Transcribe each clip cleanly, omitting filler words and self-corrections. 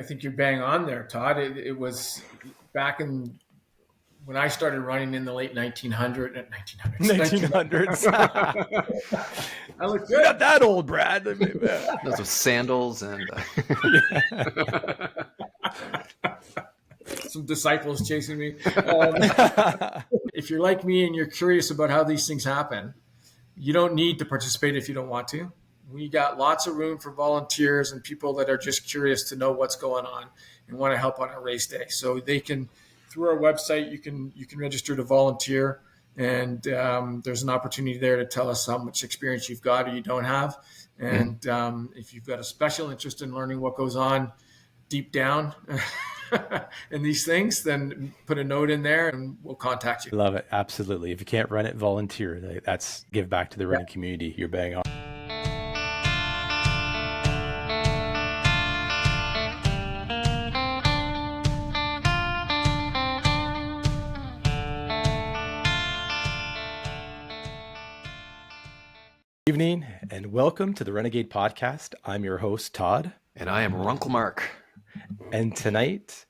I think you're bang on there, Todd. It was back in when I started running in the late 1900s. 1900s. I look good. You're not that old, Brad. Those with sandals and some disciples chasing me. If you're like me and you're curious about how these things happen, you don't need to participate if you don't want to. We got lots of room for volunteers and people that are just curious to know what's going on and want to help on a race day. So they can, through our website, you can register to volunteer, and there's an opportunity there to tell us how much experience you've got or you don't have. And if you've got a special interest in learning what goes on deep down in these things, then put a note in there and we'll contact you. Love it. Absolutely. If you can't run it, volunteer. That's give back to the running community. You're bang on. Evening and welcome to the Runegade Podcast. I'm your host, Todd. And I am Uncle Mark. And tonight,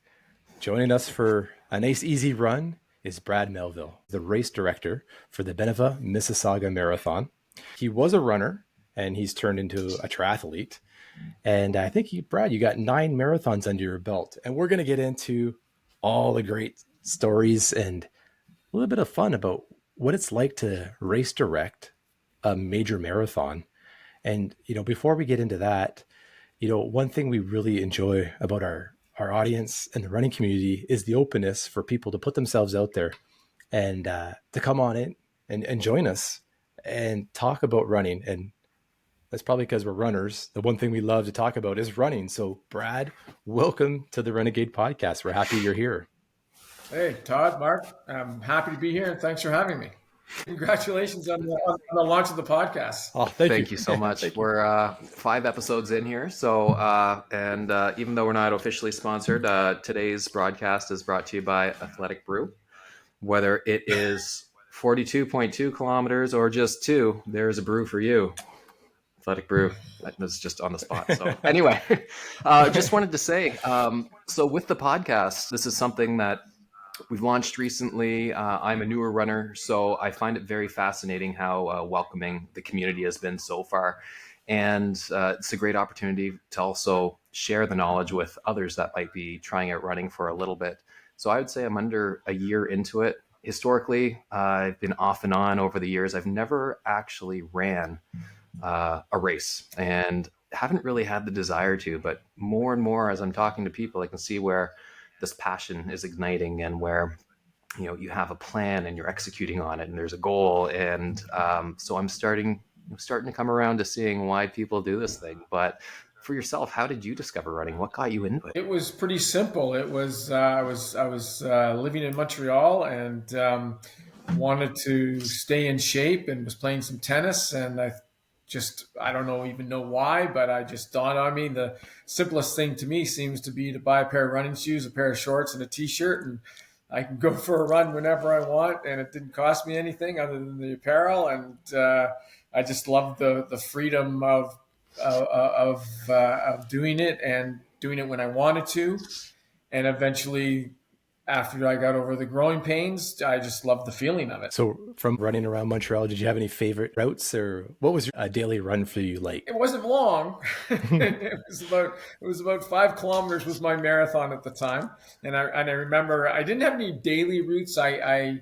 joining us for a nice, easy run is Brad Melville, the race director for the Mississauga Marathon. He was a runner and he's turned into a triathlete. And I think, Brad, you got 9 marathons under your belt. And we're going to get into all the great stories and a little bit of fun about what it's like to race direct a major marathon. And, before we get into that, one thing we really enjoy about our audience and the running community is the openness for people to put themselves out there and to come on in and join us and talk about running. And that's probably because we're runners. The one thing we love to talk about is running. So Brad, welcome to the Runegade Podcast. We're happy you're here. Hey, Todd, Mark, I'm happy to be here and thanks for having me. Congratulations on the launch of the podcast. Oh, thank you so much. We're 5 episodes in here. So, even though we're not officially sponsored, today's broadcast is brought to you by Athletic Brew. Whether it is 42.2 kilometers or just 2, there's a brew for you. Athletic Brew. That was just on the spot. So anyway, just wanted to say, so with the podcast, this is something that we've launched recently. I'm a newer runner, so I find it very fascinating how welcoming the community has been so far. And it's a great opportunity to also share the knowledge with others that might be trying out running for a little bit. So I would say I'm under a year into it. Historically, I've been off and on over the years. I've never actually ran a race and haven't really had the desire to, but more and more as I'm talking to people, I can see where this passion is igniting and where, you have a plan and you're executing on it and there's a goal. And so I'm starting to come around to seeing why people do this thing. But for yourself, how did you discover running? What got you into it? It was pretty simple. It was, I was living in Montreal and wanted to stay in shape and was playing some tennis. And I don't even know why, but I just dawned on me. The simplest thing to me seems to be to buy a pair of running shoes, a pair of shorts, and a t-shirt, and I can go for a run whenever I want. And it didn't cost me anything other than the apparel. And I just loved the freedom of doing it and doing it when I wanted to. And eventually, after I got over the growing pains, I just loved the feeling of it. So from running around Montreal, did you have any favorite routes, or what was a daily run for you like? It wasn't long. It was about 5 kilometers was my marathon at the time. And I remember I didn't have any daily routes. I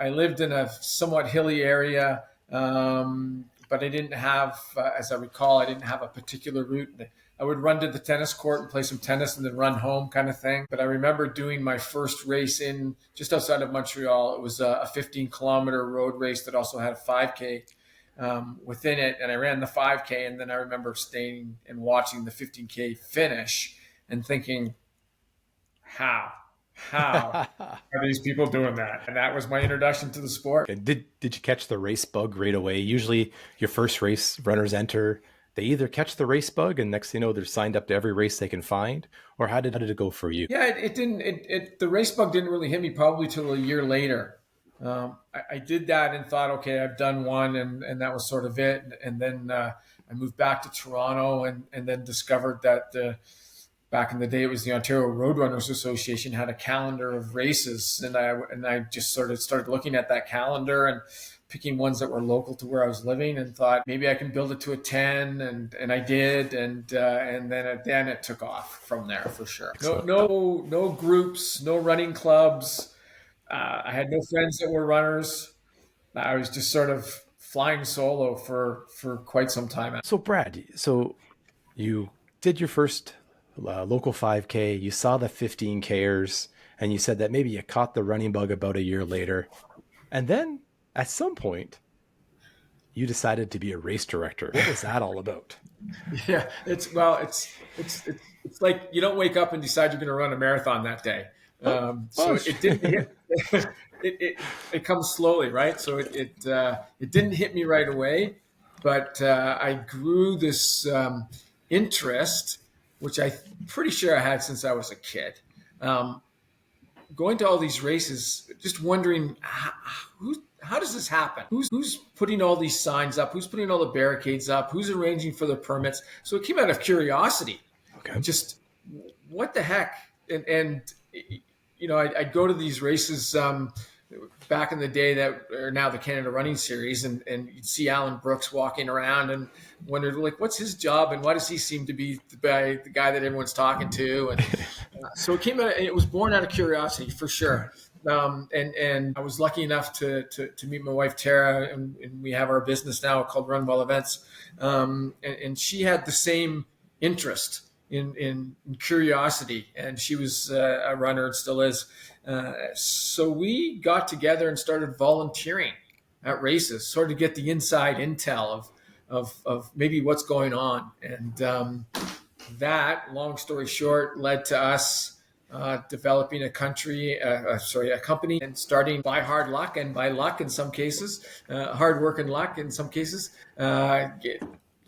lived in a somewhat hilly area, but I didn't have, as I recall, I didn't have a particular route. I would run to the tennis court and play some tennis and then run home kind of thing. But I remember doing my first race in just outside of Montreal. It was a 15-kilometer road race that also had a 5K within it. And I ran the 5K. And then I remember staying and watching the 15K finish and thinking, how are these people doing that? And that was my introduction to the sport. And did you catch the race bug right away? Usually your first race runners enter, they either catch the race bug and next thing you know, they're signed up to every race they can find, or how did it go for you? Yeah, it didn't, the race bug didn't really hit me probably till a year later. I did that and thought, okay, I've done one and that was sort of it. And then I moved back to Toronto and then discovered that back in the day, it was the Ontario Roadrunners Association had a calendar of races, and I just sort of started looking at that calendar and picking ones that were local to where I was living, and thought maybe I can build it to a 10, and I did, and then it took off from there for sure. No groups, no running clubs. I had no friends that were runners. I was just sort of flying solo for quite some time. So Brad, you did your first local 5K, you saw the 15Kers, and you said that maybe you caught the running bug about a year later. And then at some point, you decided to be a race director. What was that all about? Yeah, it's like you don't wake up and decide you're going to run a marathon that day. It didn't hit. It comes slowly, right? So it didn't hit me right away, but I grew this interest, which I'm pretty sure I had since I was a kid. Going to all these races, just wondering how does this happen? Who's putting all these signs up? Who's putting all the barricades up? Who's arranging for the permits? So it came out of curiosity. Okay. Just what the heck? And I'd go to these races back in the day that are now the Canada Running Series, and you'd see Alan Brooks walking around and wondered, like, what's his job and why does he seem to be the guy that everyone's talking to? And so it was born out of curiosity for sure. And I was lucky enough to meet my wife, Tara, and we have our business now called Run Well Events. And she had the same interest in curiosity, and she was a runner and still is. So we got together and started volunteering at races, sort of get the inside intel of maybe what's going on. And that, long story short, led to us developing a company and starting by hard luck and by luck in some cases, hard work and luck in some cases,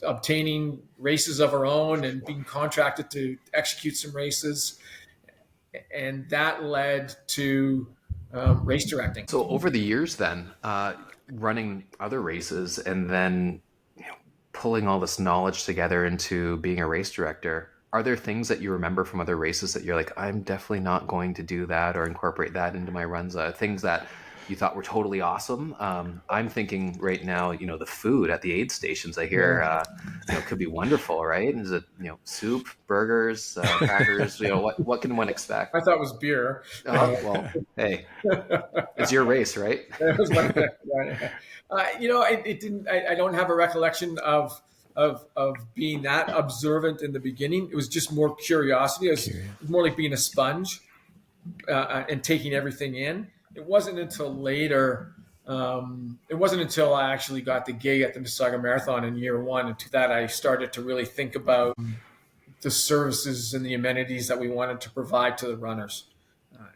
obtaining races of our own and being contracted to execute some races. And that led to race directing. So over the years then, running other races and then pulling all this knowledge together into being a race director, are there things that you remember from other races that you're like, I'm definitely not going to do that or incorporate that into my runs? Things that you thought were totally awesome. I'm thinking right now, the food at the aid stations I hear, could be wonderful, right? Is it, soup, burgers, crackers, what can one expect? I thought it was beer. Oh, well, hey, it's your race, right? It was my it didn't, I don't have a recollection of being that observant in the beginning. It was just more curiosity. It was more like being a sponge and taking everything in. It wasn't until later. It wasn't until I actually got the gig at the Mississauga Marathon in year one, and to that I started to really think about the services and the amenities that we wanted to provide to the runners.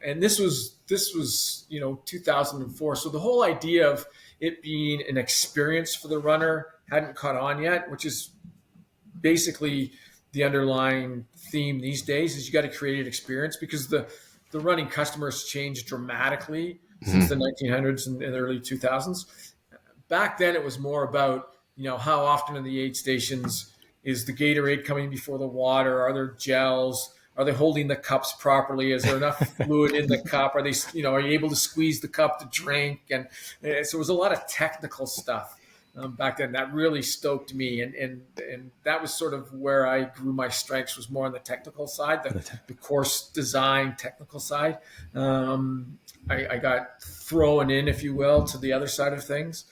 And this was 2004. So the whole idea of it being an experience for the runner hadn't caught on yet, which is basically the underlying theme these days. Is you got to create an experience, because the running customers changed dramatically since the 1900s and the early 2000s. Back then, it was more about, how often in the aid stations is the Gatorade coming before the water? Are there gels? Are they holding the cups properly? Is there enough fluid in the cup? Are they, are you able to squeeze the cup to drink? And so it was a lot of technical stuff back then that really stoked me. And that was sort of where I grew my strengths, was more on the technical side, the course design technical side. I got thrown in, if you will, to the other side of things.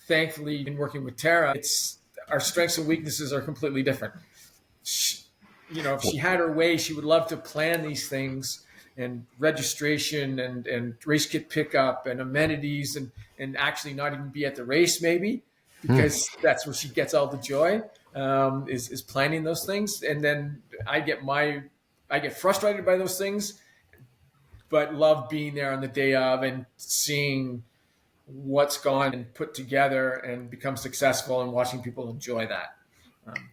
Thankfully, in working with Tara, our strengths and weaknesses are completely different. If she had her way, she would love to plan these things, and registration and race kit pickup and amenities, and actually not even be at the race maybe, because that's where she gets all the joy, is planning those things. And then I get frustrated by those things, but love being there on the day of and seeing what's gone and put together and become successful, and watching people enjoy that.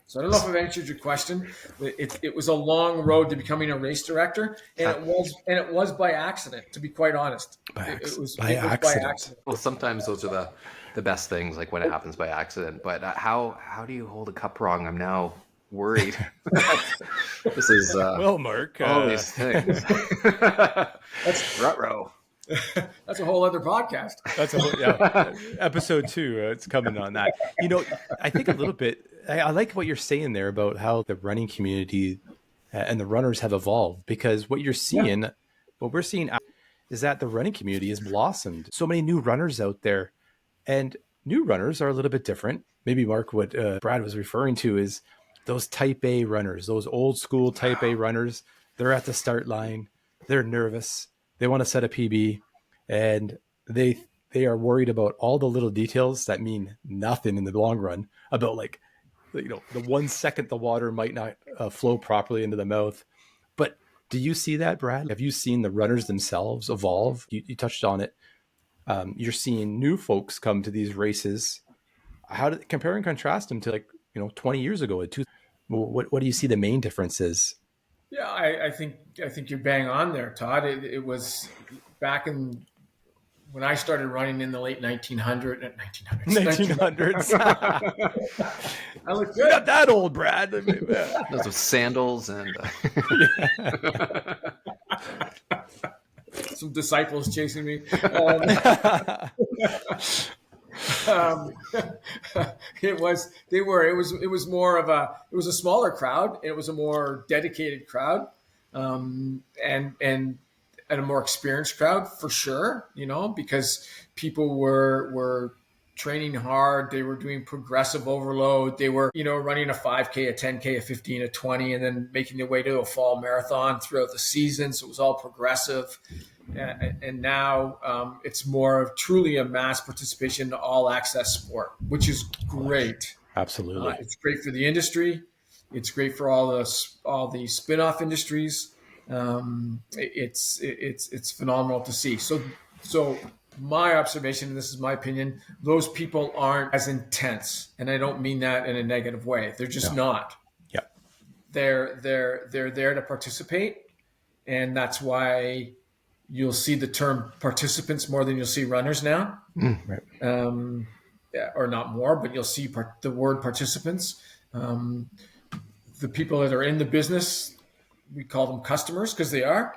So I don't know if I've answered your question. It was a long road to becoming a race director, and it was by accident, to be quite honest. It was by accident. Well, sometimes those are the best things, like when it happens by accident. But how do you hold a cup wrong? I'm now worried. This is well, Mark, all these things. That's rut-row. That's a whole other podcast. That's episode 2. It's coming on that. I think a little bit. I like what you're saying there about how the running community and the runners have evolved, because what you're seeing, what we're seeing, is that the running community has blossomed. So many new runners out there, and new runners are a little bit different. Maybe, Mark, what Brad was referring to is those type A runners, those old school type A runners. They're at the start line. They're nervous. They want to set a PB, and they are worried about all the little details that mean nothing in the long run, about the 1 second the water might not flow properly into the mouth. But do you see that, Brad? Have you seen the runners themselves evolve? You touched on it. You're seeing new folks come to these races. How do compare and contrast them to 20 years ago? What do you see the main differences? Yeah, I think you're bang on there, Todd. It was back in when I started running in the late 1900s. 1900s. I look good. You're not that old, Brad. Those with sandals and some disciples chasing me. It was more of a smaller crowd. It was a more dedicated crowd, and a more experienced crowd for sure, because people were training hard. They were doing progressive overload. They were, running a 5K, a 10K, a 15, a 20, and then making their way to a fall marathon throughout the season. So it was all progressive. And now it's more of truly a mass participation, all access sport, which is great. Absolutely. It's great for the industry. It's great for all the spin-off industries. It's phenomenal to see. So my observation, and this is my opinion, those people aren't as intense, and I don't mean that in a negative way. They're just not. Yeah. They're there to participate, and that's why you'll see the term participants more than you'll see runners now. Right. Or not more, but you'll see the word participants. The people that are in the business, we call them customers because they are.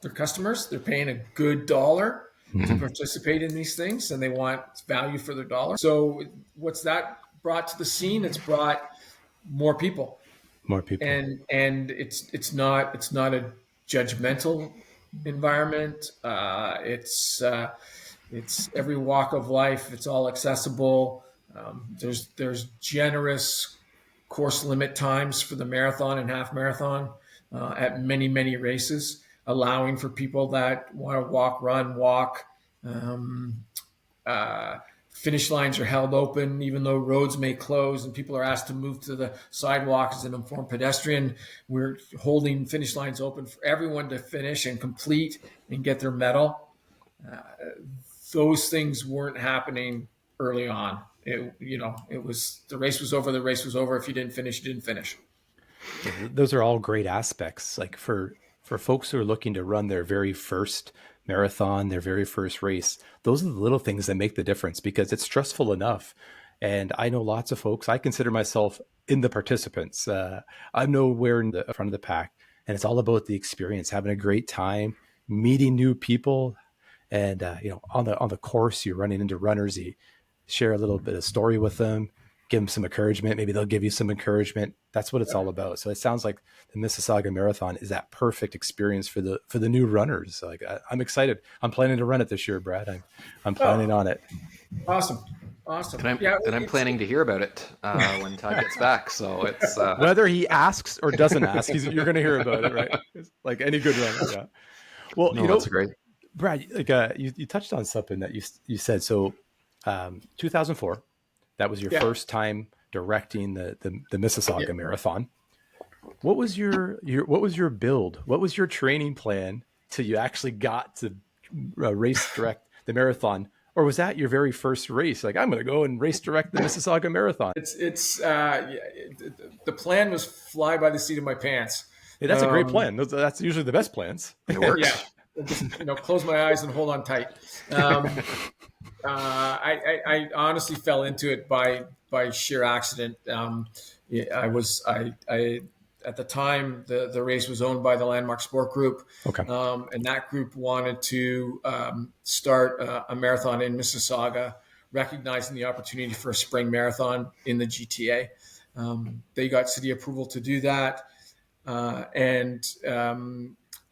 They're customers. They're paying a good dollar to participate in these things, and they want value for their dollar. So what's that brought to the scene? It's brought more people. More people. And it's not a judgmental environment. It's every walk of life. It's all accessible. There's generous course limit times for the marathon and half marathon at many races, allowing for people that want to walk. Finish lines are held open, even though roads may close and people are asked to move to the sidewalk as an informed pedestrian. We're holding finish lines open for everyone to finish and complete and get their medal. Those things weren't happening early on. It was the race was over. The race was over. If you didn't finish, you didn't finish. Those are all great aspects. Like for folks who are looking to run their very first marathon, their very first race, those are the little things that make the difference, because it's stressful enough. And I know lots of folks, I consider myself in the participants. I'm nowhere in the front of the pack, and it's all about the experience, having a great time, meeting new people. And, on the course, you're running into runners, you share a little bit of story with them, give them some encouragement. Maybe they'll give you some encouragement. That's what it's all about. So it sounds like the Mississauga Marathon is that perfect experience for the new runners. Like I'm excited. I'm planning to run it this year, Brad. I'm planning on it. Awesome. And I'm planning to hear about it when Todd gets back. So it's whether he asks or doesn't ask, you're going to hear about it, right? It's like any good runner. Yeah. Well, that's great. Brad, you touched on something that you said. So 2004, that was your first time directing the Mississauga Marathon. What was your build? What was your training plan till you actually got to race direct the marathon? Or was that your very first race? Like, I'm going to go and race direct the Mississauga Marathon. The plan was fly by the seat of my pants. Hey, that's a great plan. That's usually the best plans. It works. Yeah. Just, close my eyes and hold on tight. I honestly fell into it by sheer accident. I at the time, the race was owned by the Landmark Sport Group. Okay. And that group wanted to start a marathon in Mississauga, recognizing the opportunity for a spring marathon in the GTA. They got city approval to do that. And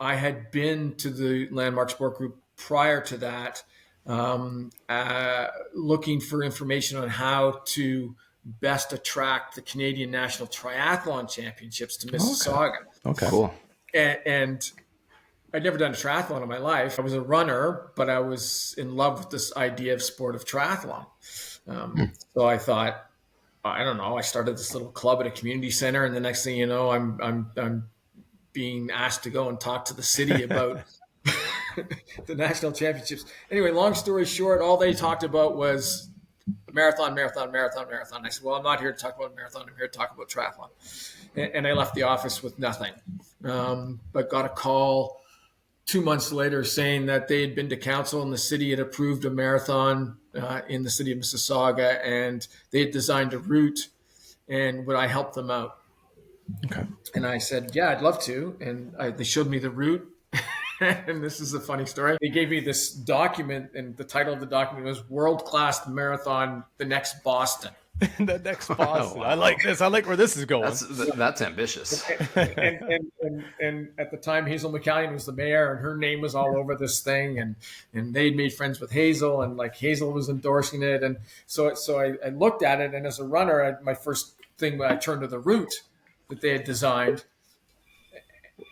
I had been to the Landmark Sport Group prior to that, looking for information on how to best attract the Canadian National Triathlon Championships to Mississauga. Okay. Cool. And I'd never done a triathlon in my life. I was a runner, but I was in love with this idea of sport of triathlon. So I thought, I don't know, I started this little club at a community center, and the next thing you know, I'm being asked to go and talk to the city about the national championships. Anyway, long story short, all they talked about was marathon. I said, well, I'm not here to talk about marathon. I'm here to talk about triathlon. And I left the office with nothing, but got a call 2 months later saying that they had been to council and the city had approved a marathon in the city of Mississauga, and they had designed a route, and would I help them out? Okay. And I said, yeah, I'd love to. And they showed me the route. And this is a funny story. They gave me this document, and the title of the document was World Class Marathon, the Next Boston. The next Boston. Wow. I like this. I like where this is going. That's ambitious. And at the time, Hazel McCallion was the mayor, and her name was all over this thing. And they'd made friends with Hazel, and like Hazel was endorsing it. And so I looked at it, and as a runner, my first thing when I turned to the route that they had designed,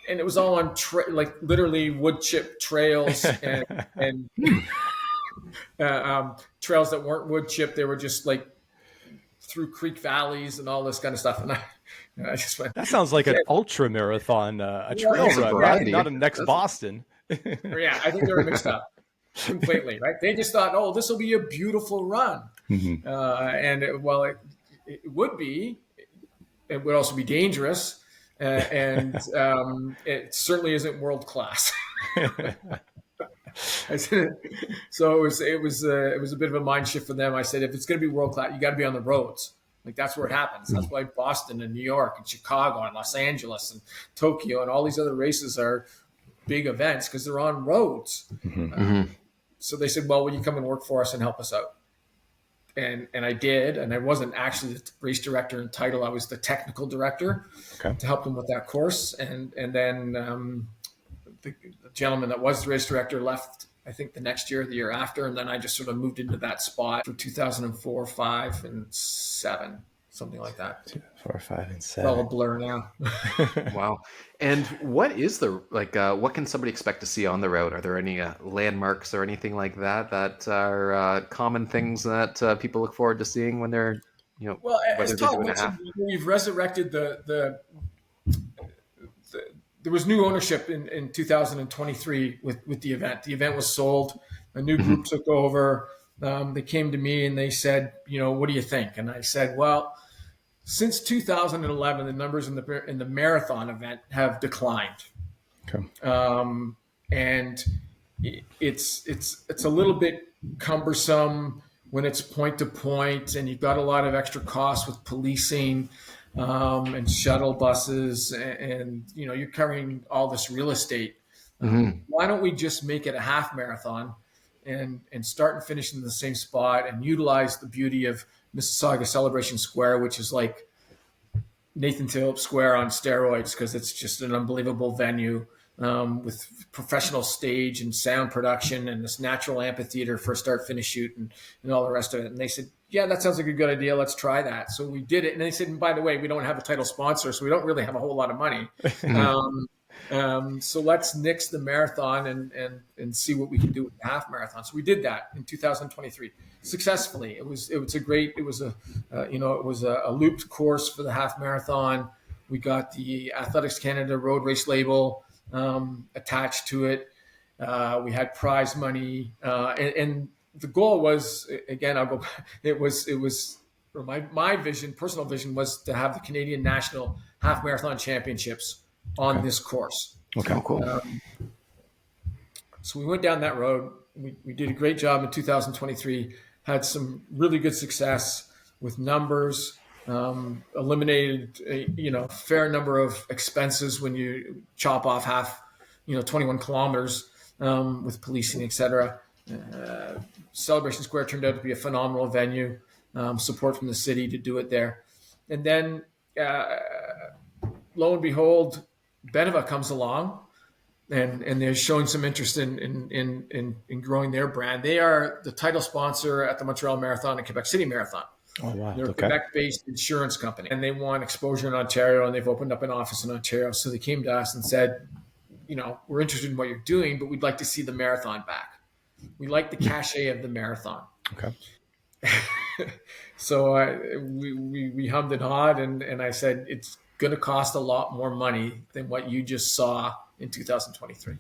and it was all on like literally wood chip trails and trails that weren't wood chip. They were just like through creek valleys and all this kind of stuff. And I just went, that sounds like an ultra marathon, a trail run, right? Not a next Boston. Yeah, I think they were mixed up completely, right? They just thought, oh, this will be a beautiful run. Mm-hmm. And it would be, it would also be dangerous. And it certainly isn't world class. So it was a bit of a mind shift for them. I said, if it's going to be world class, you got to be on the roads. Like that's where it happens. That's why Boston and New York and Chicago and Los Angeles and Tokyo and all these other races are big events because they're on roads. So they said, well, will you come and work for us and help us out? And I did, and I wasn't actually the race director in title. I was the technical director to help them with that course. And then the gentleman that was the race director left, I think, the next year, the year after. And then I just sort of moved into that spot for 2004, 5, and 7, something like that. 2, 4, 5, and 7. It's all a blur now. Wow. And what is what can somebody expect to see on the road? Are there any landmarks or anything like that are common things that people look forward to seeing when they're, well, whether as they're Todd doing a half? mentioned, we've resurrected there was new ownership in 2023 with the event. The event was sold. A new group took over. They came to me and they said, what do you think? And I said, well, since 2011, the numbers in the marathon event have declined. Okay. And it's a little bit cumbersome when it's point to point, and you've got a lot of extra costs with policing and shuttle buses, and you're carrying all this real estate. Why don't we just make it a half marathon and start and finish in the same spot and utilize the beauty of Mississauga Celebration Square, which is like Nathan Phillips Square on steroids, because it's just an unbelievable venue with professional stage and sound production and this natural amphitheater for a start-finish shoot and all the rest of it. And they said, yeah, that sounds like a good idea. Let's try that. So we did it. And they said, and by the way, we don't have a title sponsor, so we don't really have a whole lot of money. So let's nix the marathon and see what we can do with the half marathon. So we did that in 2023 successfully. It was a looped course for the half marathon. We got the Athletics Canada road race label attached to it. We had prize money, and the goal was, again, my vision, personal vision, was to have the Canadian National Half Marathon Championships on this course. Okay, cool. So we went down that road. We did a great job in 2023, had some really good success with numbers, eliminated a fair number of expenses when you chop off half, 21 kilometers with policing, etc. Celebration Square turned out to be a phenomenal venue. Support from the city to do it there, and then lo and behold, Beneva comes along. And they're showing some interest in growing their brand. They are the title sponsor at the Montreal Marathon and Quebec City Marathon. Oh, wow. They're a Okay. Quebec-based insurance company, and they want exposure in Ontario, and they've opened up an office in Ontario. So they came to us and said, we're interested in what you're doing, but we'd like to see the marathon back. We like the cachet of the marathon. Okay. So we hummed and hawed, and I said, it's going to cost a lot more money than what you just saw in 2023.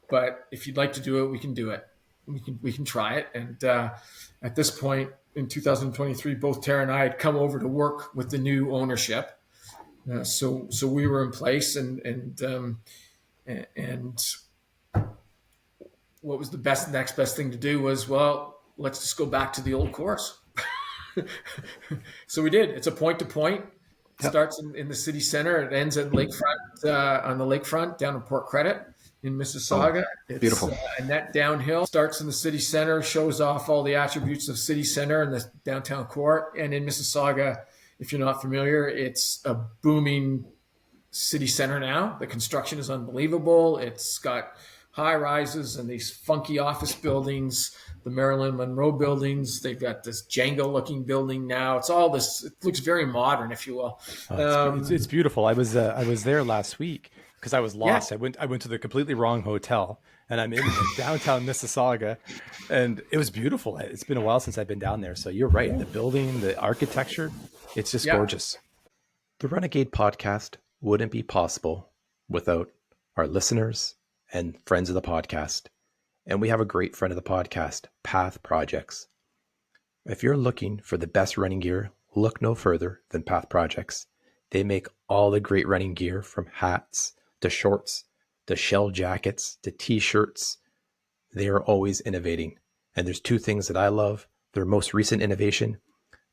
But if you'd like to do it, we can do it. We can try it. And at this point in 2023, both Tara and I had come over to work with the new ownership. So we were in place, and what was the next best thing to do was, well, let's just go back to the old course. So we did. It's a point to point. Starts in the city center. It ends at lakefront, on the lakefront down in Port Credit in Mississauga. It's beautiful. And that downhill starts in the city center, shows off all the attributes of city center and the downtown core. And in Mississauga, if you're not familiar, it's a booming city center now. The construction is unbelievable. It's got high rises and these funky office buildings, the Marilyn Monroe buildings. They've got this Django looking building now. It's all this, it looks very modern, if you will. It's beautiful. I was there last week because I was lost. Yeah. I went to the completely wrong hotel, and I'm in downtown Mississauga, and it was beautiful. It's been a while since I've been down there. So you're right. The building, the architecture, it's just gorgeous. The Runegade Podcast wouldn't be possible without our listeners and friends of the podcast. And we have a great friend of the podcast, Path Projects. If you're looking for the best running gear, look no further than Path Projects. They make all the great running gear, from hats to shorts to shell jackets to t-shirts. They are always innovating. And there's two things that I love. Their most recent innovation,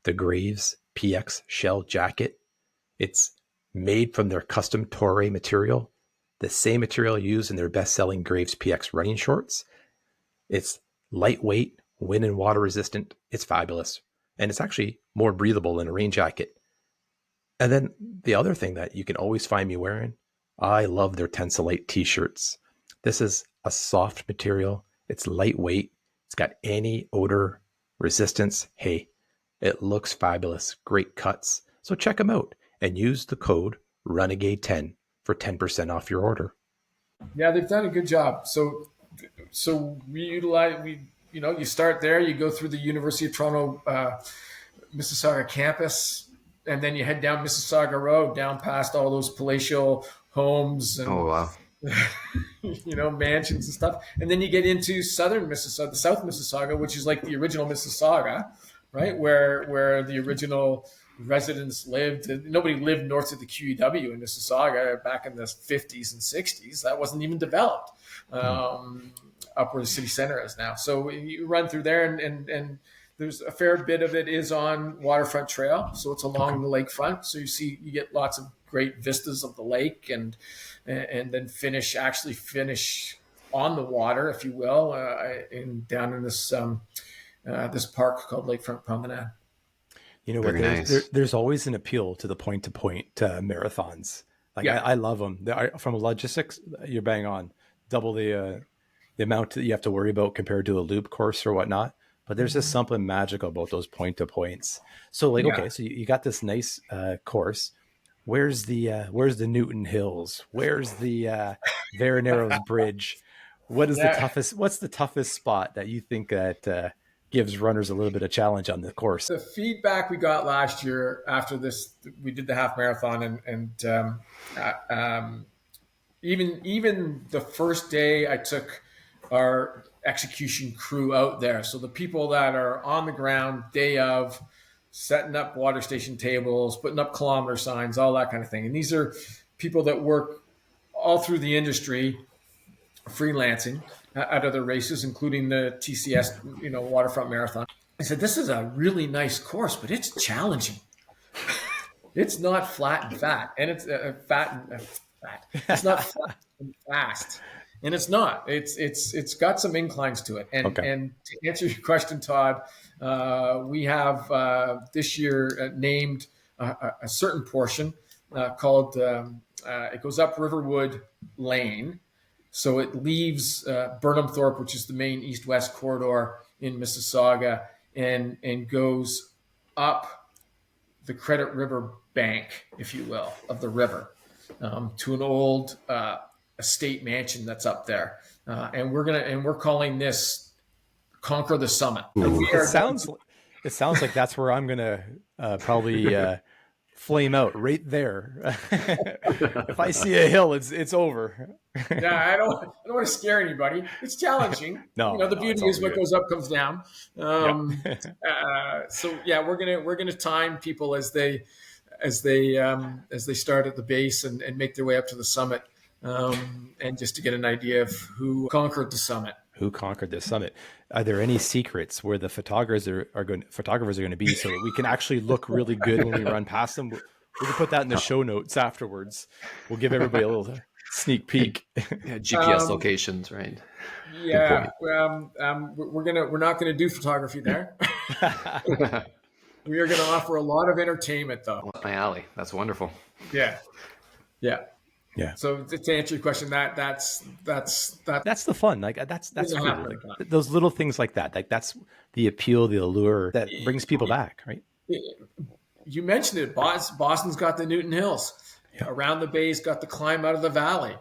the Graves PX shell jacket. It's made from their custom Torre material, the same material used in their best-selling Graves PX running shorts. It's lightweight, wind and water resistant. It's fabulous. And it's actually more breathable than a rain jacket. And then the other thing that you can always find me wearing, I love their Tensolite t-shirts. This is a soft material. It's lightweight. It's got anti-odor resistance. Hey, it looks fabulous. Great cuts. So check them out and use the code Runegade10 for 10% off your order. Yeah, they've done a good job. So we utilize, you start there, you go through the University of Toronto, Mississauga campus, and then you head down Mississauga Road, down past all those palatial homes and mansions and stuff. And then you get into southern Mississauga, the South Mississauga, which is like the original Mississauga, right? Where the original residents lived. Nobody lived north of the QEW in Mississauga back in the 50s and 60s. That wasn't even developed up where the city center is now. So you run through there, and there's a fair bit of it is on waterfront trail. So it's along the lakefront. So you get lots of great vistas of the lake, and then finish on the water, if you will, down in this this park called Lakefront Promenade. You know what? There's always an appeal to the point-to-point marathons. I love them. From logistics, you're bang on. Double the amount that you have to worry about compared to a loop course or whatnot. But there's just something magical about those point-to-points. So okay, so you got this nice course. Where's the Newton Hills? Where's the Veroneiro's Bridge? What is the toughest? What's the toughest spot that you think that gives runners a little bit of challenge on the course? The feedback we got last year after this, we did the half marathon, and even the first day I took our execution crew out there. So the people that are on the ground day of, setting up water station tables, putting up kilometer signs, all that kind of thing. And these are people that work all through the industry, freelancing at other races, including the TCS, waterfront marathon. I said, this is a really nice course, but it's challenging. It's not flat and fat, and it's fat. It's not flat and fast, and it's not. It's got some inclines to it. And to answer your question, Todd, we have this year named a certain portion called. It goes up Riverwood Lane, so it leaves Burnhamthorpe, which is the main east-west corridor in Mississauga, and goes up the Credit River bank, if you will, of the river to an old estate mansion that's up there, and we're calling this Conquer the Summit. It sounds like that's where I'm gonna probably flame out right there. If I see a hill, it's over. Yeah, I don't want to scare anybody. It's challenging. The beauty is what goes up comes down. So yeah, we're gonna time people as they start at the base and make their way up to the summit, and just to get an idea of who conquered the summit. Who conquered the summit? Are there any secrets where the photographers are going to be, so that we can actually look really good when we run past them? We can put that in the show notes afterwards. We'll give everybody a little sneak peek. Yeah, GPS locations, right? Yeah, we're not gonna do photography there. We are going to offer a lot of entertainment, though. My alley. That's wonderful. Yeah. So to answer your question, that's the fun. Like that's cool. Like, those little things like that. Like that's the appeal, the allure that brings people back, right? You mentioned it. Boston's got the Newton Hills. Yeah. Around the Bay's got the climb out of the valley.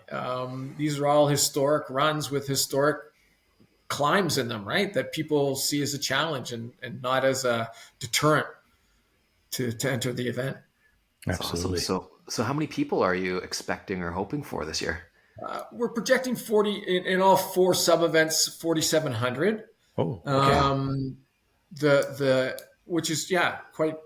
These are all historic runs with historic climbs in them, right? That people see as a challenge and not as a deterrent to enter the event. Absolutely. Awesome. So how many people are you expecting or hoping for this year? We're projecting 40 in all four sub events, 4,700. Oh, okay. Which is quite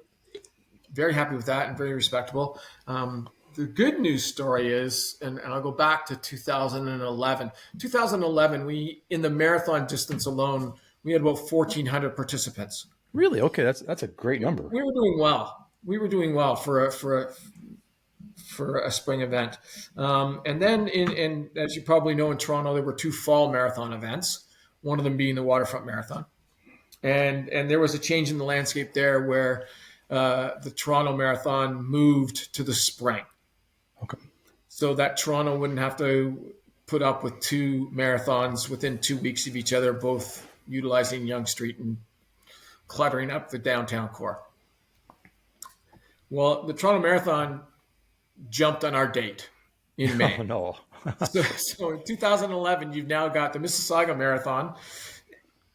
very happy with that and very respectable. The good news story is, and I'll go back to 2011. 2011, we in the marathon distance alone, we had about 1,400 participants. Really? Okay, that's a great number. We were doing well for a spring event. And then in as you probably know, in Toronto, there were two fall marathon events. One of them being the Waterfront Marathon, and there was a change in the landscape there where the Toronto Marathon moved to the spring. Okay. So that Toronto wouldn't have to put up with two marathons within 2 weeks of each other, both utilizing Yonge Street and cluttering up the downtown core. Well, the Toronto Marathon jumped on our date in May. Oh, no. So in 2011, you've now got the Mississauga Marathon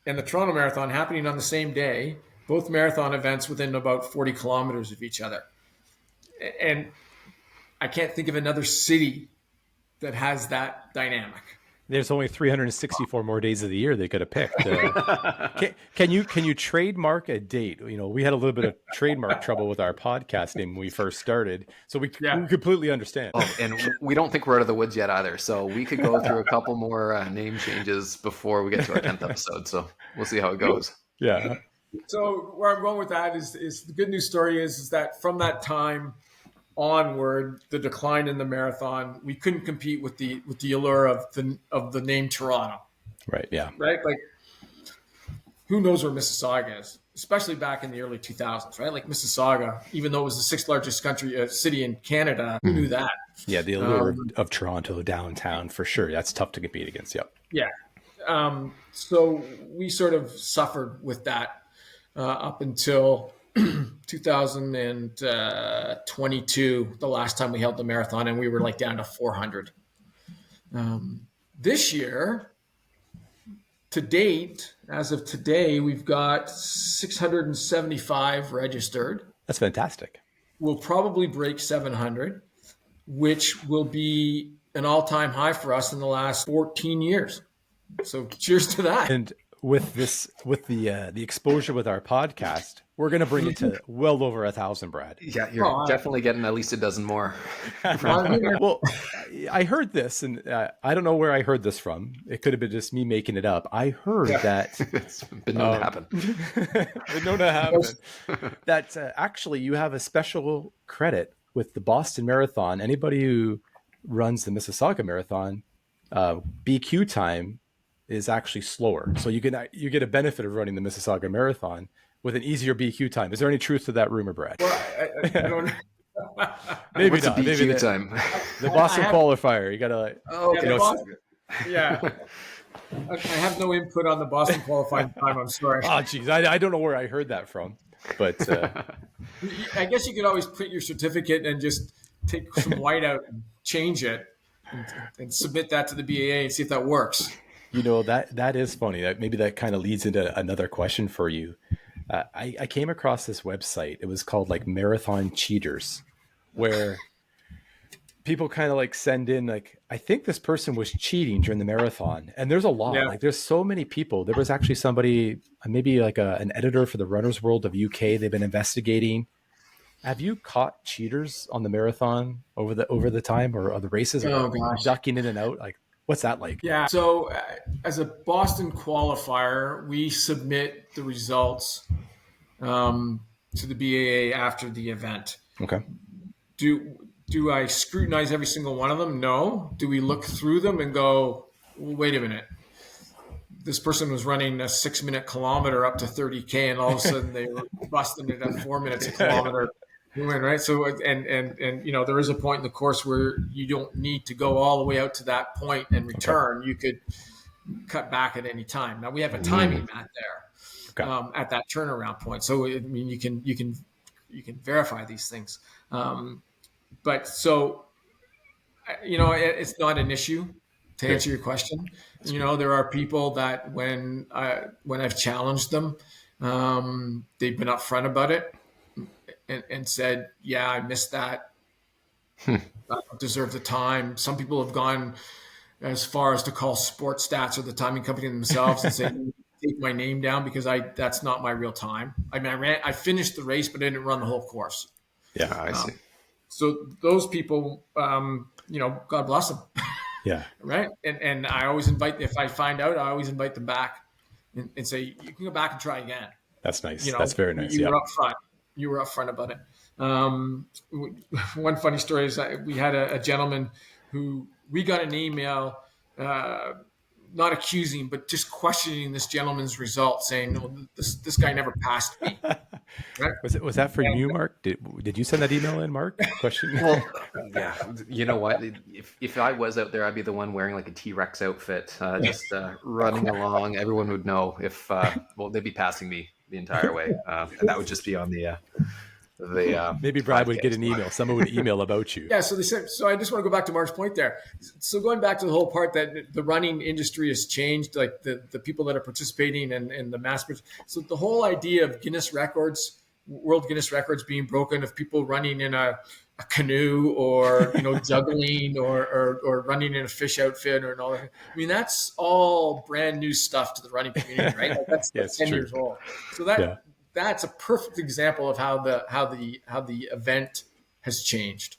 and the Toronto Marathon happening on the same day, both marathon events within about 40 kilometers of each other. And I can't think of another city that has that dynamic. There's only 364 more days of the year they could have picked. Can you trademark a date? We had a little bit of trademark trouble with our podcast name when we first started, so we completely understand. Oh, and we don't think we're out of the woods yet either, so we could go through a couple more name changes before we get to our 10th episode. So we'll see how it goes. Yeah. So where I'm going with that is the good news story is that from that time onward, the decline in the marathon, we couldn't compete with the allure of the name Toronto. Right. Yeah. Right. Like, who knows where Mississauga is, especially back in the early 2000s, right? Like Mississauga, even though it was the sixth largest city in Canada, who knew that? Yeah. The allure of Toronto downtown, for sure. That's tough to compete against. Yep. Yeah. So we sort of suffered with that up until 2022, the last time we held the marathon, and we were like down to 400. This year, to date, as of today, we've got 675 registered. That's fantastic. We'll probably break 700, which will be an all-time high for us in the last 14 years. So cheers to that. And with the exposure with our podcast, we're going to bring it to well over 1,000, Brad. Yeah, you're definitely getting at least a dozen more. Well, I heard this, and I don't know where I heard this from. It could have been just me making it up. I heard that it's been known to happen. been known to happen. That actually you have a special credit with the Boston Marathon. Anybody who runs the Mississauga Marathon, BQ time is actually slower. So you get a benefit of running the Mississauga Marathon with an easier BQ time. Is there any truth to that rumor, Brad? Well, I don't know. Maybe What's not. The BQ Maybe time. The Boston qualifier. You gotta. Yeah. I have no input on the Boston qualifying time. I'm sorry. Oh, geez, I don't know where I heard that from, but I guess you could always print your certificate and just take some white out and change it and submit that to the BAA and see if that works. That is funny. Maybe that kind of leads into another question for you. I came across this website. It was called like Marathon Cheaters, where people kind of like send in like, I think this person was cheating during the marathon. And there's a lot. Yeah. Like there's so many people. There was actually somebody, maybe like an editor for the Runner's World of UK. They've been investigating. Have you caught cheaters on the marathon over the time or the races? Oh gosh, ducking in and out. Like, what's that like? Yeah. So as a Boston qualifier, we submit the results to the BAA after the event. Okay. Do I scrutinize every single one of them? No. Do we look through them and go, well, wait a minute, this person was running a 6-minute kilometer up to 30K and all of a sudden they were busting it at 4 minutes a kilometer. Right. So, and there is a point in the course where you don't need to go all the way out to that point and return. Okay. You could cut back at any time. Now we have a timing mat there at that turnaround point. So, I mean, you can verify these things. But so, it's not an issue to answer your question. There are people that when I've challenged them, they've been upfront about it. And said, yeah, I missed that. I don't deserve the time. Some people have gone as far as to call Sports Stats or the timing company themselves and say, take my name down because that's not my real time. I mean, I finished the race, but I didn't run the whole course. Yeah, I see. So those people, God bless them. Yeah. Right. And I always invite, if I find out, I always invite them back and say, you can go back and try again. That's nice. That's very nice. You were upfront. You were upfront about it. One funny story is that we had a gentleman who we got an email, not accusing, but just questioning this gentleman's results, saying, "No, this guy never passed me." Right? Was that for you, Mark? Did you send that email in, Mark? Question. Well, yeah. You know what? If I was out there, I'd be the one wearing like a T-Rex outfit, just running along. Everyone would know if they'd be passing me the entire way, and that would just be on the maybe Brad would get an email. Someone would email about you. Yeah. So they said. So I just want to go back to Mark's point there. So going back to the whole part that the running industry has changed, like the people that are participating and the mass. So the whole idea of Guinness records, World Guinness records being broken of people running in a canoe or juggling or running in a fish outfit or all that. I mean, that's all brand new stuff to the running community, right? Like that's 10 years old. So that's a perfect example of how the event has changed.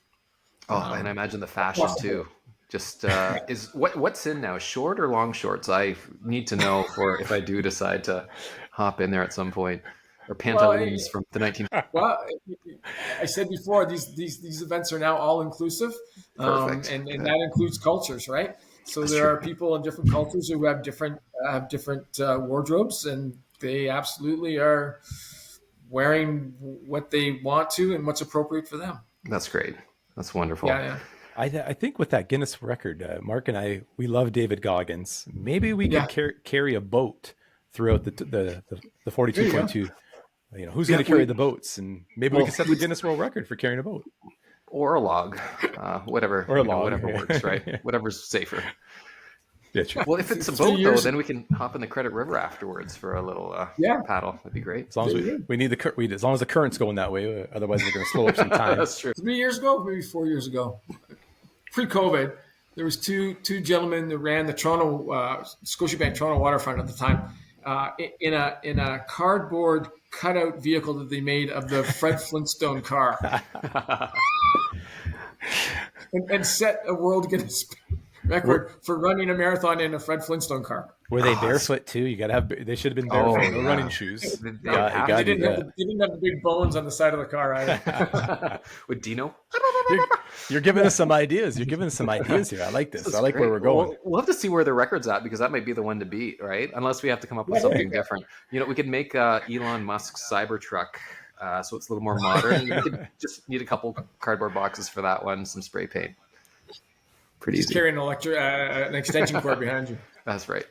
Oh, and I imagine the fashion too. Just is what's in now, short or long shorts? I need to know for if I do decide to hop in there at some point. Or pantaloons from the 19. Well, I said before, these events are now all inclusive, and that includes cultures, right? So there are people in different cultures who have different wardrobes, and they absolutely are wearing what they want to and what's appropriate for them. That's great. That's wonderful. Yeah. I think with that Guinness record, Mark and I, we love David Goggins. Maybe we could carry a boat throughout the 42.2. Who's going to carry the boats, and maybe we can set the Guinness World Record for carrying a boat or a log, whatever, whatever works, right? Whatever's safer. Yeah, true. Well, if it's a boat though, then we can hop in the Credit River afterwards for a little paddle. That'd be great. As long as we need as long as the current's going that way, otherwise we're going to slow up some time. That's true. 3 years ago, maybe 4 years ago, pre-COVID, there was two gentlemen that ran the Toronto Scotiabank Toronto waterfront at the time. in a cardboard cutout vehicle that they made of the Fred Flintstone car, and set a world Guinness record for running a marathon in a Fred Flintstone car. Were they barefoot too? You gotta have. They should have been barefoot. No running shoes. They didn't have the big bones on the side of the car either. With Dino. You're giving us some ideas. You're giving us some ideas here. I like this. I like great. where we're going. We'll have to see where the record's at, because that might be the one to beat, right? Unless we have to come up with something different. We could make Elon Musk's Cybertruck, so it's a little more modern. We could just need a couple cardboard boxes for that one, some spray paint. Pretty easy. Carry an extension cord behind you. That's right.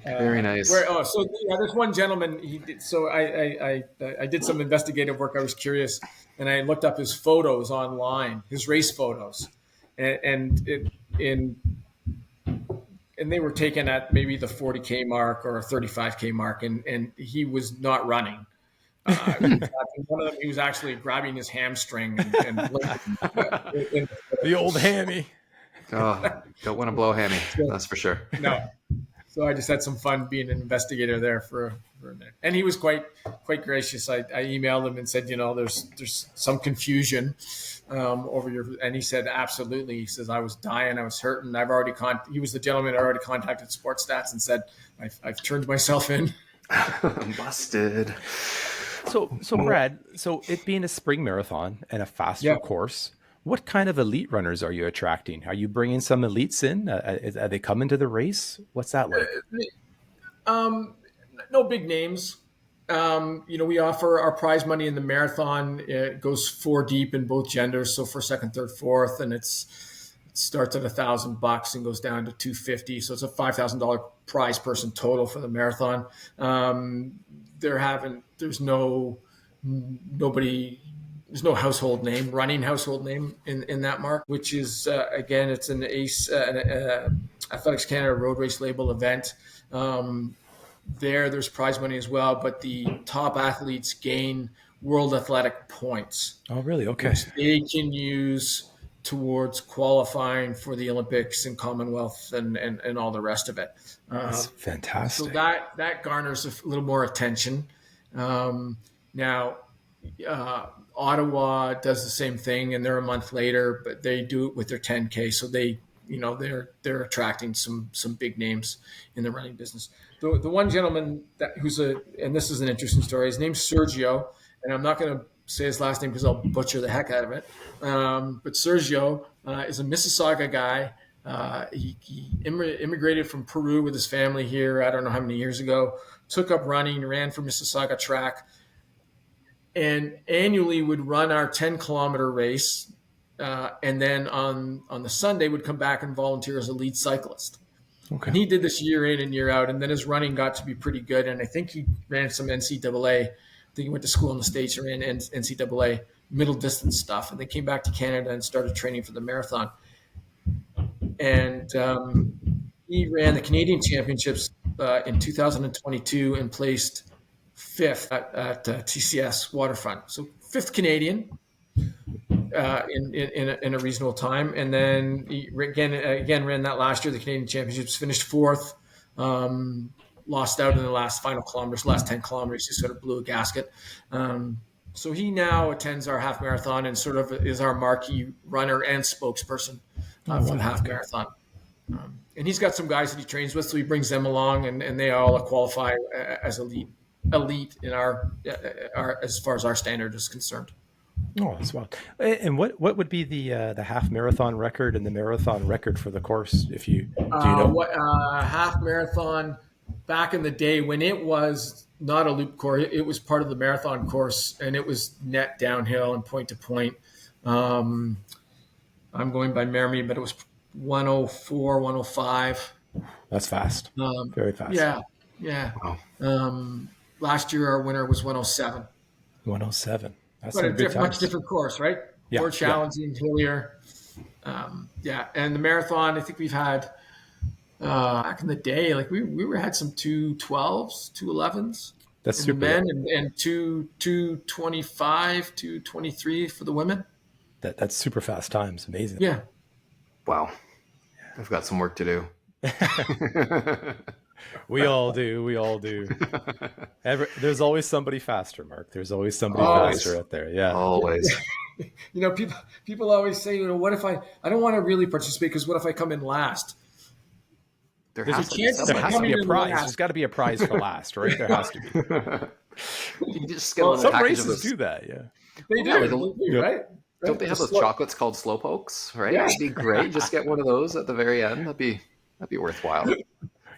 Very nice. There's one gentleman. I did some investigative work. I was curious, and I looked up his photos online, his race photos, and they were taken at maybe the 40K mark or 35K mark, and he was not running. One of them, he was actually grabbing his hamstring and the old hammy. Oh, don't want to blow hammy. That's for sure. No. So I just had some fun being an investigator there for a minute. And he was quite gracious. I emailed him and said, there's some confusion over your, and he said, absolutely. He says, I was dying, I was hurting. He was the gentleman that already contacted Sports Stats and said, I've turned myself in. Busted. So Brad, it being a spring marathon and a faster course, what kind of elite runners are you attracting? Are you bringing some elites in? Are they coming to the race? What's that like? No big names. We offer our prize money in the marathon. It goes 4 deep in both genders. So for second, third, fourth, and it starts at $1,000 and goes down to $250. So it's a $5,000 prize person total for the marathon. There's no household name, running household name in that mark, which is, again, it's an ACE, Athletics Canada road race label event. There's prize money as well, but the top athletes gain World Athletic points. Oh, really? Okay. Which they can use towards qualifying for the Olympics and Commonwealth and all the rest of it. That's fantastic. So that garners a little more attention. Now, Ottawa does the same thing, and they're a month later, but they do it with their 10K. So they're attracting some big names in the running business. The one gentleman and this is an interesting story. His name's Sergio, and I'm not going to say his last name because I'll butcher the heck out of it. But Sergio is a Mississauga guy. He immigrated from Peru with his family here. I don't know how many years ago. Took up running, ran for Mississauga track, and annually would run our 10-kilometer race. And then on the Sunday would come back and volunteer as a lead cyclist. Okay. And he did this year in and year out. And then his running got to be pretty good. And I think he ran some NCAA. I think he went to school in the States and ran NCAA middle distance stuff. And then came back to Canada and started training for the marathon. And he ran the Canadian Championships in 2022 and placed 5th at TCS Waterfront. So 5th Canadian. In a reasonable time, and then he again ran that last year, the Canadian Championships, finished 4th, lost out in the last 10 kilometers. He sort of blew a gasket. So he now attends our half marathon and sort of is our marquee runner and spokesperson for the half marathon. And he's got some guys that he trains with, so he brings them along, and they all qualify as elite in our as far as our standard is concerned. Oh, that's wild. And what would be the half marathon record and the marathon record for the course? Do you know? Half marathon back in the day when it was not a loop course, it was part of the marathon course, and it was net downhill and point to point. I'm going by memory, but it was 104, 105. That's fast. Very fast. Yeah. Wow. Last year our winner was 107. 107. That's but a much different course, right? Yeah, more challenging, hillier. And the marathon, I think we've had back in the day, like we had some 212s, 211s. That's super. Men and 225, 223 for the women. That's super fast times. Amazing. Yeah. Wow. I've got some work to do. We all do. We all do. There's always somebody faster, Mark. There's always somebody faster out there. Yeah. Always. People always say, what if I don't want to really participate because what if I come in last? There has to be a prize. There's got to be a prize for last, right? There has to be. You can just get some races do that, yeah. They do, right? Don't they have those chocolates called slowpokes, right? Yeah. That'd be great. Just get one of those at the very end. That'd be worthwhile.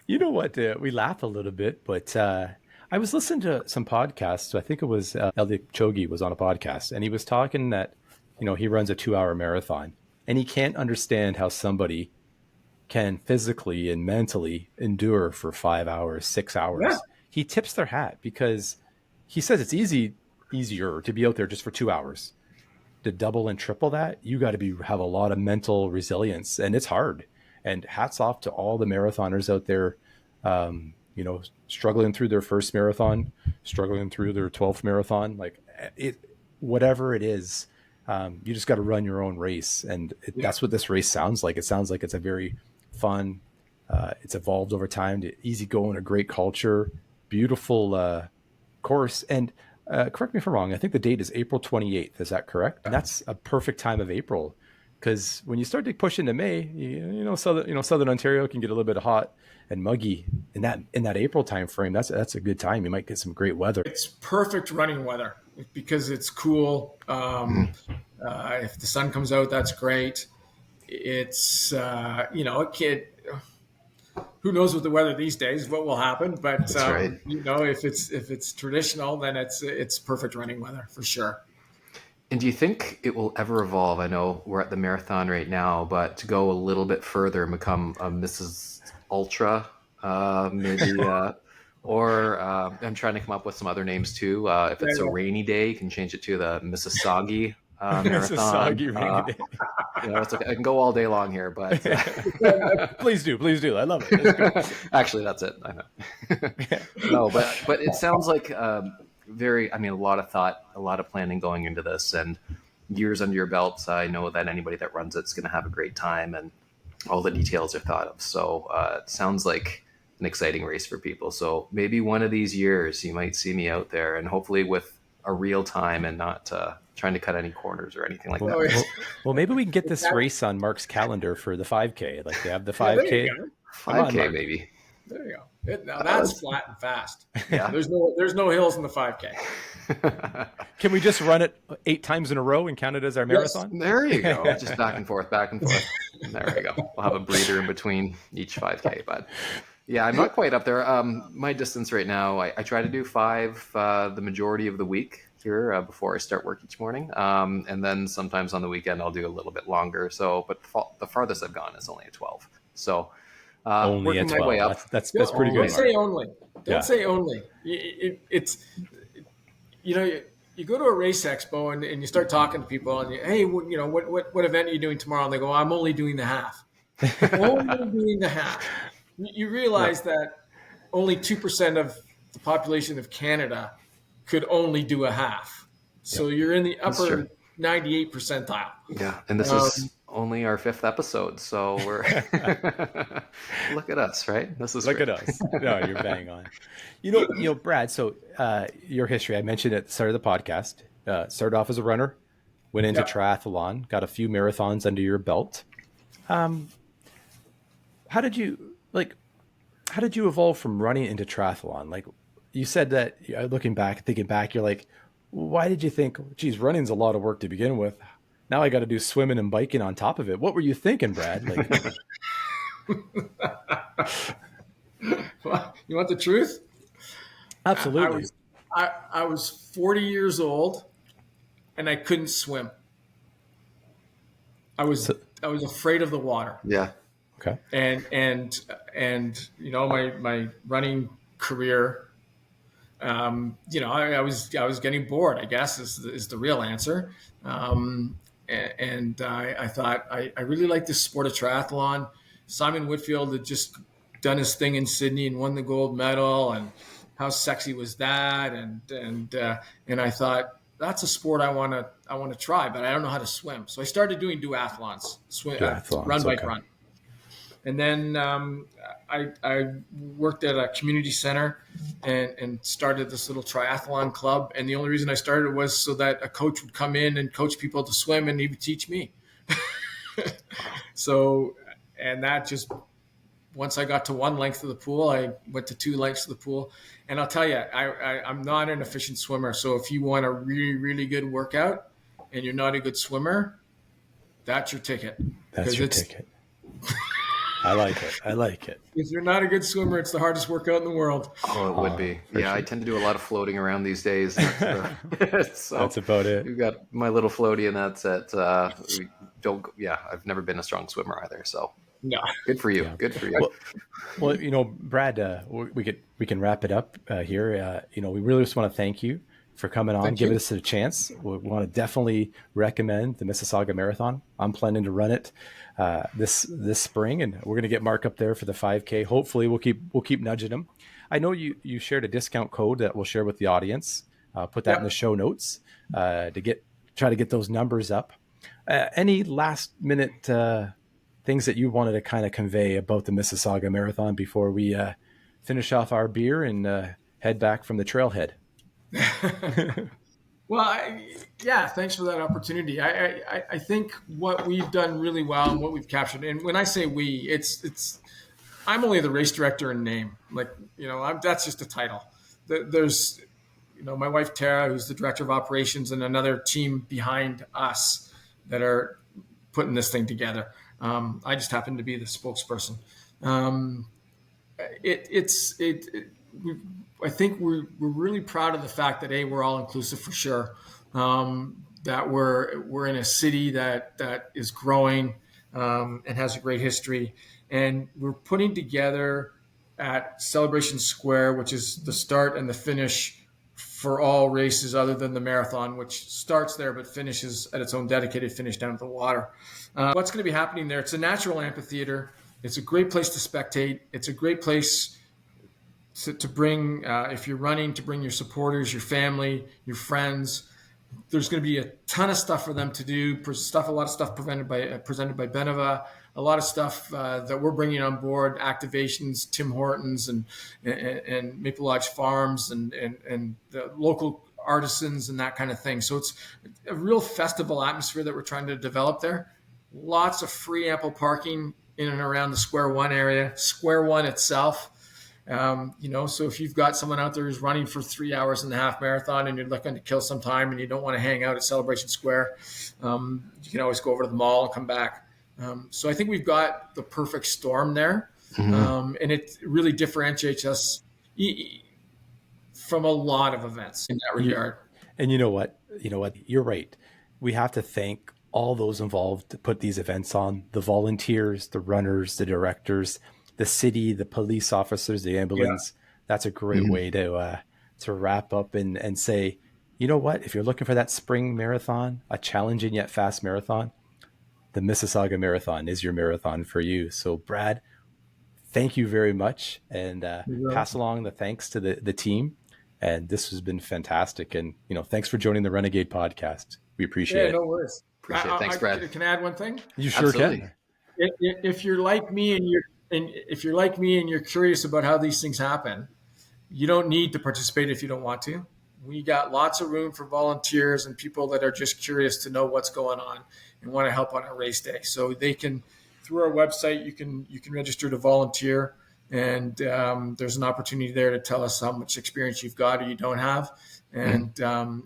You know what? We laugh a little bit, but I was listening to some podcasts. I think it was Elliot Chogi was on a podcast, and he was talking that, he runs a 2-hour marathon, and he can't understand how somebody can physically and mentally endure for 5 hours, 6 hours. Yeah. He tips their hat because he says it's easier to be out there just for 2 hours. To double and triple that, you got to have a lot of mental resilience, and it's hard. And hats off to all the marathoners out there, struggling through their first marathon, struggling through their 12th marathon, whatever it is, you just got to run your own race. And that's what this race sounds like. It sounds like it's a very fun, it's evolved over time to easy going, a great culture, beautiful course. And correct me if I'm wrong, I think the date is April 28th. Is that correct? And that's a perfect time of April. Because when you start to push into May, Southern Ontario can get a little bit hot and muggy in that April time frame. That's a good time. You might get some great weather. It's perfect running weather because it's cool. If the sun comes out, that's great. It's who knows with the weather these days what will happen, but that's right. If it's traditional, then it's perfect running weather for sure. And do you think it will ever evolve? I know we're at the marathon right now, but to go a little bit further and become a Mrs. Ultra, maybe, or I'm trying to come up with some other names too. If it's a rainy day, you can change it to the Mississauga Marathon. Mississauga rainy day. It's okay. I can go all day long here, but please do. I love it. Actually, that's it. I know. No, but it sounds like a lot of thought, a lot of planning going into this, and years under your belts. I know that anybody that runs it's going to have a great time, and all the details are thought of. So it sounds like an exciting race for people. So maybe one of these years you might see me out there, and hopefully with a real time and not trying to cut any corners or anything like that. Well, maybe we can get this race on Mark's calendar for the 5K. Like they have the 5K. 5K maybe. There you go. Now that's flat and fast. Yeah. There's no hills in the 5K. Can we just run it 8 times in a row and count it as our marathon? Yes, there you go. Just back and forth. There we go. We'll have a breather in between each 5K. But yeah, I'm not quite up there. My distance right now, I try to do 5 the majority of the week here before I start work each morning. And then sometimes on the weekend, I'll do a little bit longer. So, but the farthest I've gone is only a 12. So only working my way up. That's pretty good. Don't say only. Don't say only. It's you go to a race expo and you start talking to people and hey, what event are you doing tomorrow? And they go, I'm only doing the half. Only doing the half. You realize that only 2% of the population of Canada could only do a half. So you're in the upper 98 percentile. Yeah, and this is only our 5th episode, so we're look at us, right? This is look at us. No, you're bang on. Brad. So your history, I mentioned at the start of the podcast. Started off as a runner, went into triathlon, got a few marathons under your belt. How did you evolve from running into triathlon? Like you said that thinking back, you're like, why did you think, geez, running's a lot of work to begin with? Now I got to do swimming and biking on top of it. What were you thinking, Brad? You want the truth? Absolutely. I was 40 years old and I couldn't swim. I was afraid of the water. Yeah. Okay. And my running career, I was getting bored, I guess is the real answer. And I thought I really like this sport of triathlon. Simon Whitfield had just done his thing in Sydney and won the gold medal, and how sexy was that? And I thought that's a sport I want to try, but I don't know how to swim. So I started doing duathlons, run, bike, run. And then I worked at a community center and started this little triathlon club. And the only reason I started was so that a coach would come in and coach people to swim, and he would teach me. So, and that just, once I got to one length of the pool, I went to 2 lengths of the pool. And I'll tell you, I'm not an efficient swimmer. So if you want a really, really good workout and you're not a good swimmer, that's your ticket. That's your ticket. I like it. I like it. If you're not a good swimmer, it's the hardest workout in the world. Oh, it would be. Yeah, sure. I tend to do a lot of floating around these days. So that's about it. You've got my little floaty, and that's it. I've never been a strong swimmer either. So no, good for you. Yeah. Good for you. Well, Brad, we can wrap it up here. We really just want to thank you for coming on, giving us a chance. We want to definitely recommend the Mississauga Marathon. I'm planning to run it this spring, and we're going to get Mark up there for the 5K. Hopefully, we'll keep nudging him. I know you shared a discount code that we'll share with the audience. Put that in the show notes to try to get those numbers up. Any last minute things that you wanted to kind of convey about the Mississauga Marathon before we finish off our beer and head back from the trailhead? Well, thanks for that opportunity. I think what we've done really well and what we've captured, and when I say we, it's I'm only the race director in name. That's just a title. There's, my wife Tara, who's the director of operations, and another team behind us that are putting this thing together. I just happen to be the spokesperson. I think we're really proud of the fact that we're all inclusive for sure. That we're in a city that is growing and has a great history, and we're putting together at Celebration Square, which is the start and the finish for all races other than the marathon, which starts there but finishes at its own dedicated finish down at the water. What's going to be happening there? It's a natural amphitheater. It's a great place to spectate. It's a great place to bring, if you're running, to bring your supporters, your family, your friends. There's going to be a ton of stuff for them to do. A lot of stuff presented by Beneva. A lot of stuff that we're bringing on board. Activations, Tim Hortons and Maple Lodge Farms and the local artisans and that kind of thing. So it's a real festival atmosphere that we're trying to develop there. Lots of free, ample parking in and around the Square One area. Square One itself. So if you've got someone out there who's running for 3 hours and a half marathon and you're looking to kill some time and you don't want to hang out at Celebration Square, you can always go over to the mall and come back. So I think we've got the perfect storm there. Mm-hmm. And it really differentiates us from a lot of events in that regard. And you know what? You're right. We have to thank all those involved to put these events on: the volunteers, the runners, the directors, the city, the police officers, the ambulance. Yeah. That's a great way to wrap up and say, you know what? If you're looking for that spring marathon, a challenging yet fast marathon, the Mississauga Marathon is your marathon for you. So Brad, thank you very much. And pass along the thanks to the team. And this has been fantastic. And, thanks for joining the Runegade Podcast. We appreciate it. No worries. Appreciate it. Thanks, Brad. Can I add one thing? You sure Absolutely. can. If you're like me and you're curious about how these things happen, you don't need to participate if you don't want to. We got lots of room for volunteers and people that are just curious to know what's going on and want to help on a race day. So they can, through our website, you can register to volunteer, and there's an opportunity there to tell us how much experience you've got or you don't have. And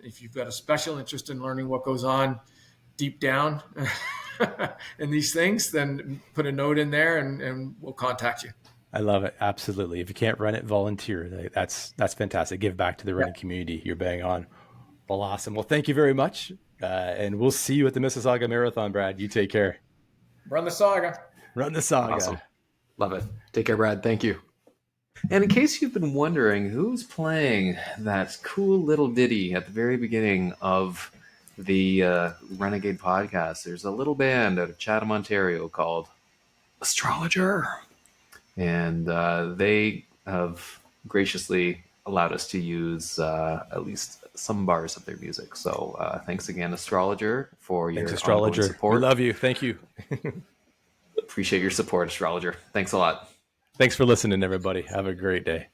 if you've got a special interest in learning what goes on deep down in these things, then put a note in there and we'll contact you. I love it. Absolutely. If you can't run it, volunteer. That's fantastic. Give back to the running community. You're bang on. Well, awesome. Well, thank you very much. And we'll see you at the Mississauga Marathon, Brad. You take care. Run the saga. Run the saga. Awesome. Love it. Take care, Brad. Thank you. And in case you've been wondering who's playing that cool little ditty at the very beginning of the Runegade Podcast, there's a little band out of Chatham, Ontario called Astrologer. And they have graciously allowed us to use at least some bars of their music. So thanks again, Astrologer, for your ongoing support. We love you. Thank you. appreciate your support, astrologer. Thanks a lot. Thanks for listening, everybody. Have a great day.